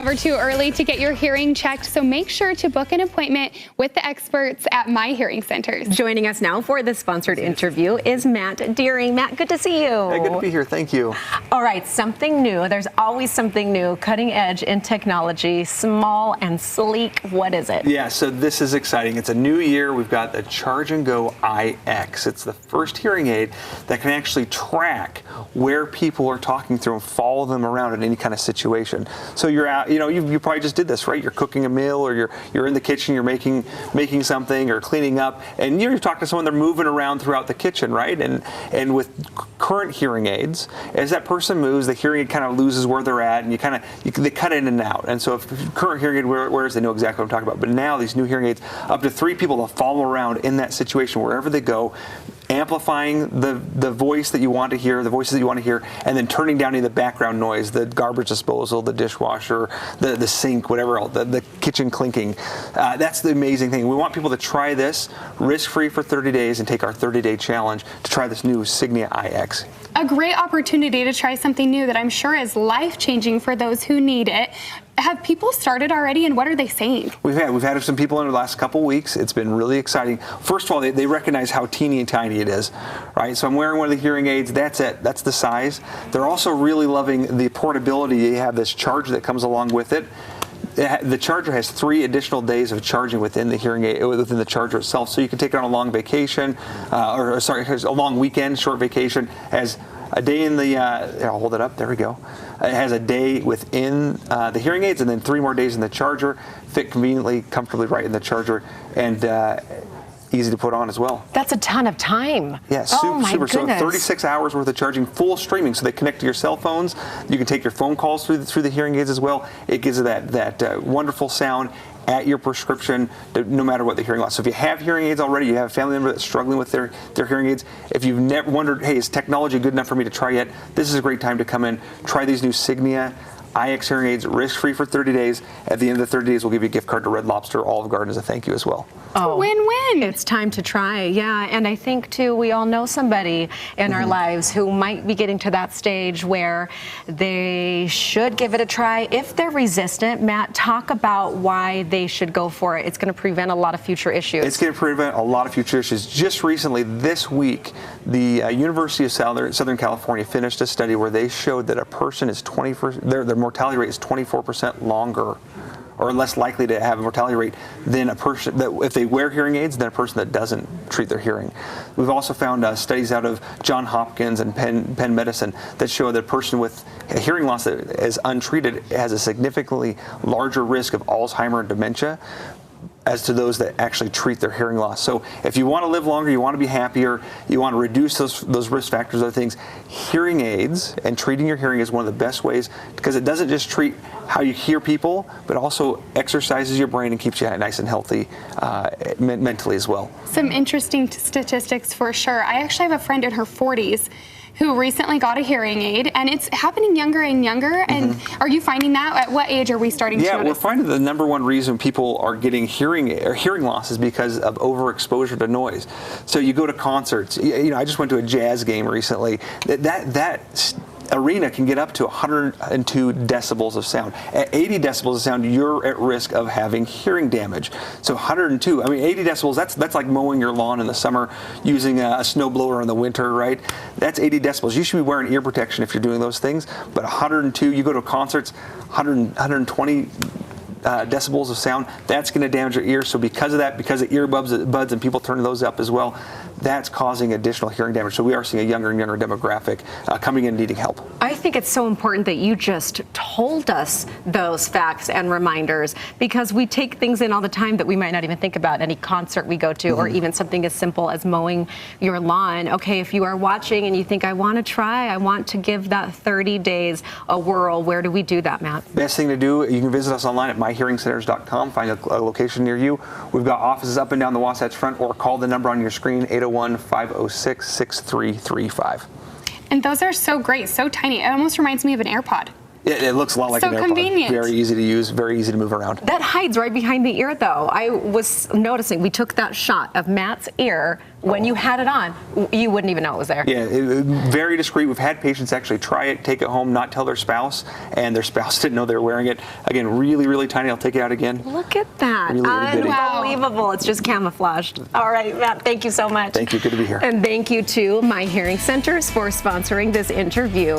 Never too early to get your hearing checked, so make sure to book an appointment with the experts at My Hearing Centers. Joining us now for the sponsored interview is Matt Deering. Matt, good to see you. Hey, good to be here. Thank you. All right, something new. There's always something new, cutting edge in technology, small and sleek. What is it? Yeah, so this is exciting. It's a new year. We've got the Charge and Go IX. It's the first hearing aid that can actually track where people are talking through and follow them around in any kind of situation. So you're out, you probably just did this, right? You're cooking a meal, or you're in the kitchen, you're making something or cleaning up, and you're talking to someone, they're moving around throughout the kitchen, right? And with current hearing aids, as that person moves, the hearing aid kind of loses where they're at, and they cut in and out. And so if current hearing aid wearers, they know exactly what I'm talking about. But now these new hearing aids, up to 3 people, they'll follow around in that situation wherever they go, amplifying the voice that you want to hear, the voices that you want to hear, and then turning down any of the background noise, the garbage disposal, the dishwasher, the sink, whatever else, the kitchen clinking. That's the amazing thing. We want people to try this risk-free for 30 days and take our 30-day challenge to try this new Signia IX. A great opportunity to try something new that I'm sure is life-changing for those who need it. Have people started already, and what are they saying? We've had some people in the last couple weeks. It's been really exciting. First of all, they recognize how teeny and tiny it is, right? So I'm wearing one of the hearing aids. That's it. That's the size. They're also really loving the portability. You have this charger that comes along with it. The charger has 3 additional days of charging within the hearing aid, within the charger itself. So you can take it on a long vacation, a long weekend, short vacation. Has a day in the, I'll hold it up, there we go. It has a day within the hearing aids, and then 3 more days in the charger, fit conveniently, comfortably right in the charger, and easy to put on as well. That's a ton of time. Yeah, super. So 36 hours worth of charging, full streaming, so they connect to your cell phones. You can take your phone calls through the hearing aids as well. It gives it that wonderful sound at your prescription, no matter what the hearing loss. So if you have hearing aids already, you have a family member that's struggling with their hearing aids, if you've never wondered, hey, is technology good enough for me to try yet, this is a great time to come in, try these new Signia IX hearing aids risk-free for 30 days. At the end of the 30 days, we'll give you a gift card to Red Lobster, Olive Garden as a thank you as well. Oh, win-win. It's time to try, yeah. And I think, too, we all know somebody in our lives who might be getting to that stage where they should give it a try. If they're resistant, Matt, talk about why they should go for it. It's going to prevent a lot of future issues. It's going to prevent a lot of future issues. Just recently, this week, the University of Southern California finished a study where they showed that a person is their mortality rate is 24% longer or less likely to have a mortality rate than a person that, if they wear hearing aids, than a person that doesn't treat their hearing. We've also found studies out of Johns Hopkins and Penn Medicine that show that a person with a hearing loss that is untreated has a significantly larger risk of Alzheimer's and dementia as to those that actually treat their hearing loss. So if you want to live longer, you want to be happier, you want to reduce those risk factors, other things, hearing aids and treating your hearing is one of the best ways, because it doesn't just treat how you hear people, but also exercises your brain and keeps you nice and healthy mentally as well. Some interesting statistics for sure. I actually have a friend in her 40s who recently got a hearing aid, and it's happening younger and younger. And are you finding that? At what age are we starting to notice? Yeah, we're finding the number one reason people are getting hearing loss is because of overexposure to noise. So you go to concerts. I just went to a jazz game recently. That arena can get up to 102 decibels of sound. At 80 decibels of sound, you're at risk of having hearing damage. So 102, 80 decibels, that's like mowing your lawn in the summer, using a snowblower in the winter, right? That's 80 decibels. You should be wearing ear protection if you're doing those things, but 102, you go to concerts, 120 decibels of sound, that's going to damage your ears. So because of that, because of earbuds and people turning those up as well, that's causing additional hearing damage. So we are seeing a younger and younger demographic coming in needing help. I think it's so important that you just told us those facts and reminders, because we take things in all the time that we might not even think about. Any concert we go to, or even something as simple as mowing your lawn. Okay, if you are watching and you think, I want to give that 30 days a whirl, where do we do that, Matt? Best thing to do, you can visit us online at myhearingcenters.com, find a location near you. We've got offices up and down the Wasatch Front, or call the number on your screen, 801-506-6335. And those are so great, so tiny. It almost reminds me of an AirPod. It looks a lot like So an AirPod. convenient. Very easy to use, very easy to move around. That hides right behind the ear, though. I was noticing we took that shot of Matt's ear. When you had it on, you wouldn't even know it was there. Yeah, very discreet. We've had patients actually try it, take it home, not tell their spouse, and their spouse didn't know they were wearing it. Again, really, really tiny. I'll take it out again. Look at that. Really itty-bitty. Unbelievable. It's just camouflaged. All right, Matt, thank you so much. Thank you. Good to be here. And thank you to My Hearing Centers for sponsoring this interview.